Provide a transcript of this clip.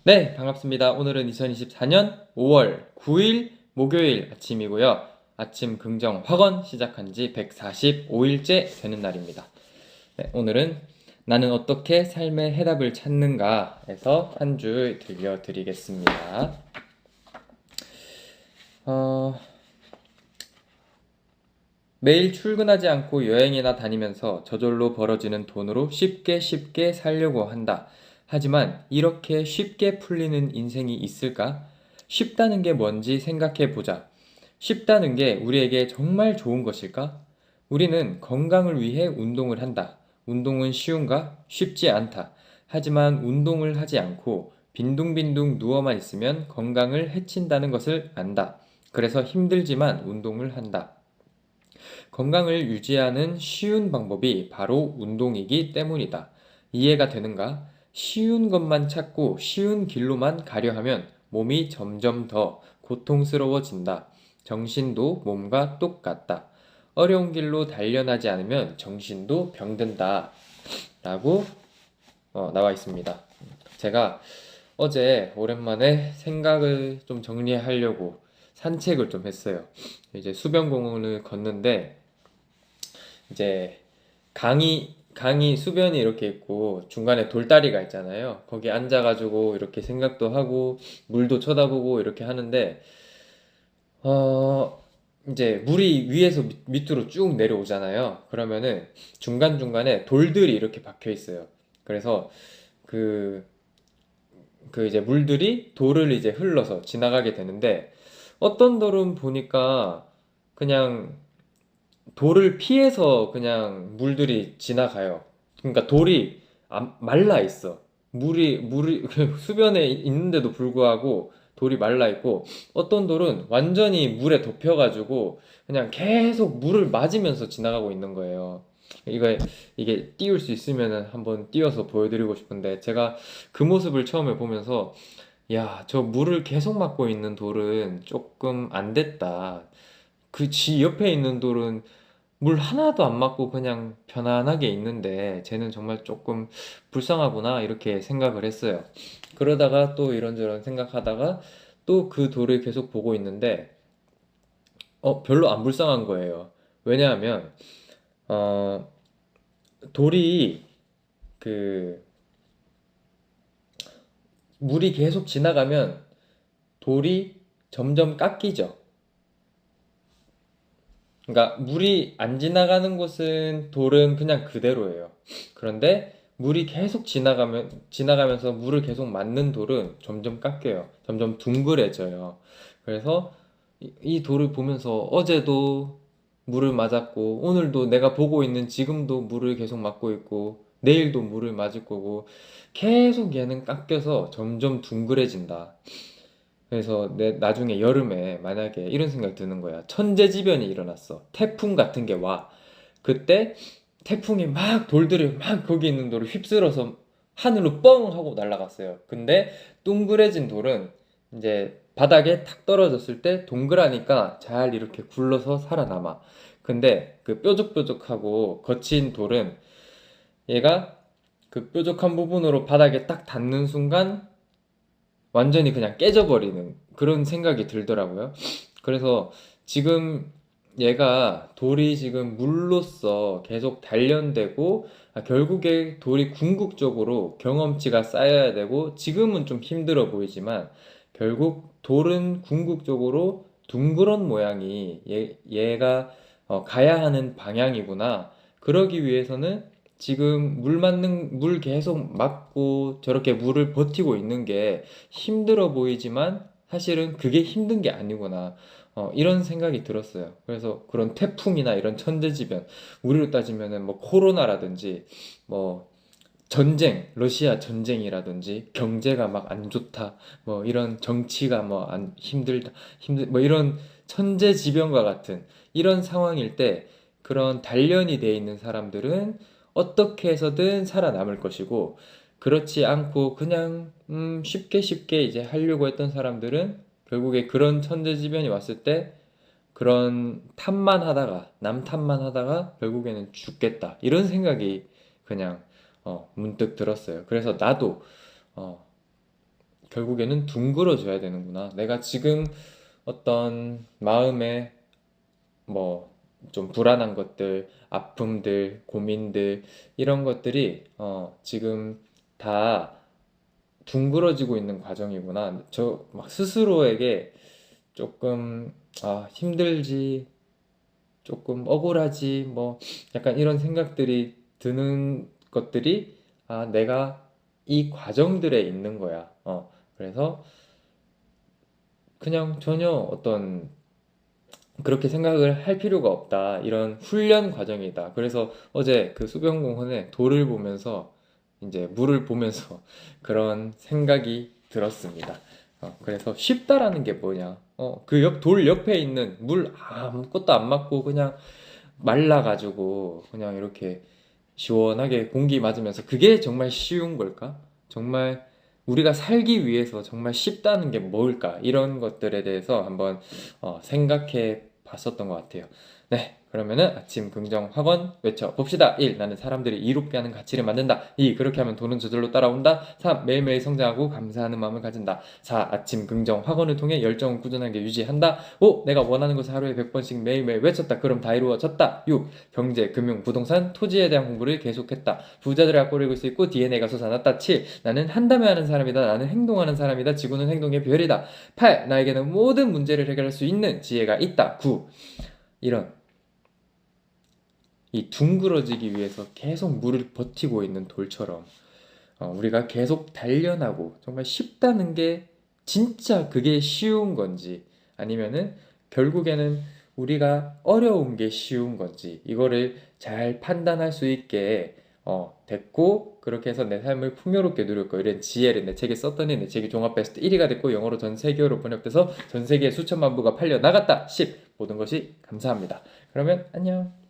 네, 반갑습니다. 오늘은 2024년 5월 9일 목요일 아침이고요. 아침 긍정 확언 시작한 지 145일째 되는 날입니다. 네, 오늘은 나는 어떻게 삶의 해답을 찾는가에서 한 줄 들려드리겠습니다. 어, 매일 출근하지 않고 여행이나 다니면서 저절로 벌어지는 돈으로 쉽게 살려고 한다. 하지만 이렇게 쉽게 풀리는 인생이 있을까? 쉽다는 게 뭔지 생각해 보자. 쉽다는 게 우리에게 정말 좋은 것일까? 우리는 건강을 위해 운동을 한다. 운동은 쉬운가? 쉽지 않다. 하지만 운동을 하지 않고 빈둥빈둥 누워만 있으면 건강을 해친다는 것을 안다. 그래서 힘들지만 운동을 한다. 건강을 유지하는 쉬운 방법이 바로 운동이기 때문이다. 이해가 되는가? 쉬운 것만 찾고 쉬운 길로만 가려 하면 몸이 점점 더 고통스러워진다. 정신도 몸과 똑같다. 어려운 길로 단련하지 않으면 정신도 병든다. 라고 나와 있습니다. 제가 어제 오랜만에 생각을 좀 정리하려고 산책을 좀 했어요. 이제 수변공원을 걷는데 이제 강이 수변이 이렇게 있고 중간에 돌다리가 있잖아요. 거기 앉아가지고 이렇게 생각도 하고 물도 쳐다보고 이렇게 하는데 어 이제 물이 위에서 밑으로 쭉 내려오잖아요. 그러면은 중간중간에 돌들이 이렇게 박혀 있어요. 그래서 그 이제 물들이 돌을 이제 흘러서 지나가게 되는데 어떤 돌은 보니까 그냥 돌을 피해서 그냥 물들이 지나가요. 그러니까 돌이 말라 있어. 물이 수변에 있는데도 불구하고 돌이 말라 있고 어떤 돌은 완전히 물에 덮여가지고 그냥 계속 물을 맞으면서 지나가고 있는 거예요. 이거 이게 띄울 수 있으면은 한번 띄워서 보여드리고 싶은데 제가 그 모습을 처음에 보면서 야, 저 물을 계속 맞고 있는 돌은 조금 안 됐다. 그 지 옆에 있는 돌은 물 하나도 안 맞고 그냥 편안하게 있는데 쟤는 정말 조금 불쌍하구나 이렇게 생각을 했어요. 그러다가 또 이런저런 생각하다가 또 그 돌을 계속 보고 있는데 별로 안 불쌍한 거예요. 왜냐하면 어, 돌이 그 물이 계속 지나가면 돌이 점점 깎이죠. 그러니까 물이 안 지나가는 곳은 돌은 그냥 그대로예요. 그런데 물이 계속 지나가면서 물을 계속 맞는 돌은 점점 깎여요. 점점 둥그레져요. 그래서 이 돌을 보면서 어제도 물을 맞았고, 오늘도 내가 보고 있는 지금도 물을 계속 맞고 있고, 내일도 물을 맞을 거고, 계속 얘는 깎여서 점점 둥그레진다. 그래서 나중에 여름에 만약에 이런 생각 드는 거야. 천재지변이 일어났어. 태풍 같은 게 와. 그때 태풍이 막 돌들이 막 거기 있는 돌을 휩쓸어서 하늘로 뻥 하고 날아갔어요. 근데 둥그레진 돌은 이제 바닥에 탁 떨어졌을 때 동그라니까 잘 이렇게 굴러서 살아남아. 근데 그 뾰족뾰족하고 거친 돌은 얘가 그 뾰족한 부분으로 바닥에 딱 닿는 순간 완전히 그냥 깨져버리는 그런 생각이 들더라고요. 그래서 지금 얘가 돌이 지금 물로써 계속 단련되고 결국에 돌이 궁극적으로 경험치가 쌓여야 되고 지금은 좀 힘들어 보이지만 결국 돌은 궁극적으로 둥그런 모양이 얘가 가야 하는 방향이구나. 그러기 위해서는 지금 물 계속 맞고 저렇게 물을 버티고 있는 게 힘들어 보이지만 사실은 그게 힘든 게 아니구나. 이런 생각이 들었어요. 그래서 그런 태풍이나 이런 천재지변, 우리로 따지면은 뭐 코로나라든지 뭐 전쟁, 러시아 전쟁이라든지 경제가 막 안 좋다, 뭐 이런 정치가 뭐 안 힘들다, 뭐 이런 천재지변과 같은 이런 상황일 때 그런 단련이 돼 있는 사람들은 어떻게 해서든 살아남을 것이고 그렇지 않고 그냥 쉽게 이제 하려고 했던 사람들은 결국에 그런 천재지변이 왔을 때 그런 탐만 하다가 남 탐만 하다가 결국에는 죽겠다 이런 생각이 그냥 문득 들었어요. 그래서 나도 어, 결국에는 둥그러져야 되는구나. 내가 지금 어떤 마음에 뭐 좀 불안한 것들, 아픔들, 고민들 이런 것들이 지금 다 둥그러지고 있는 과정이구나. 저 막 스스로에게 조금 힘들지, 조금 억울하지, 뭐 약간 이런 생각들이 드는 것들이 내가 이 과정들에 있는 거야. 그래서 그냥 전혀 어떤 그렇게 생각을 할 필요가 없다. 이런 훈련 과정이다. 그래서 어제 그 수변공원에 돌을 보면서 이제 물을 보면서 그런 생각이 들었습니다. 그래서 쉽다라는 게 뭐냐? 그 돌 옆에 있는 물 아무것도 안 맞고 그냥 말라가지고 그냥 이렇게 시원하게 공기 맞으면서 그게 정말 쉬운 걸까? 정말 우리가 살기 위해서 정말 쉽다는 게 뭘까? 이런 것들에 대해서 한번 생각해 봤었던 것 같아요. 네, 그러면은 아침 긍정 학원 외쳐 봅시다. 1. 나는 사람들이 이롭게 하는 가치를 만든다. 2. 그렇게 하면 돈은 저절로 따라온다. 3. 매일매일 성장하고 감사하는 마음을 가진다. 4. 아침 긍정 학원을 통해 열정을 꾸준하게 유지한다. 5. 내가 원하는 것을 하루에 100번씩 매일매일 외쳤다. 그럼 다 이루어졌다. 6. 경제, 금융, 부동산, 토지에 대한 공부를 계속했다. 부자들의 악보를 읽을 수 있고 DNA가 솟아났다. 7. 나는 한다면 하는 사람이다. 나는 행동하는 사람이다. 지구는 행동의 별이다. 8. 나에게는 모든 문제를 해결할 수 있는 지혜가 있다. 9. 이런 이 둥그러지기 위해서 계속 물을 버티고 있는 돌처럼 우리가 계속 단련하고 정말 쉽다는 게 진짜 그게 쉬운 건지 아니면은 결국에는 우리가 어려운 게 쉬운 건지 이거를 잘 판단할 수 있게 됐고 그렇게 해서 내 삶을 풍요롭게 누릴 거 이런 지혜를 내 책에 썼더니 내 책이 종합 베스트 1위가 됐고 영어로 전 세계어로 번역돼서 전 세계 수천만 부가 팔려 나갔다. 10. 모든 것이 감사합니다. 그러면 안녕.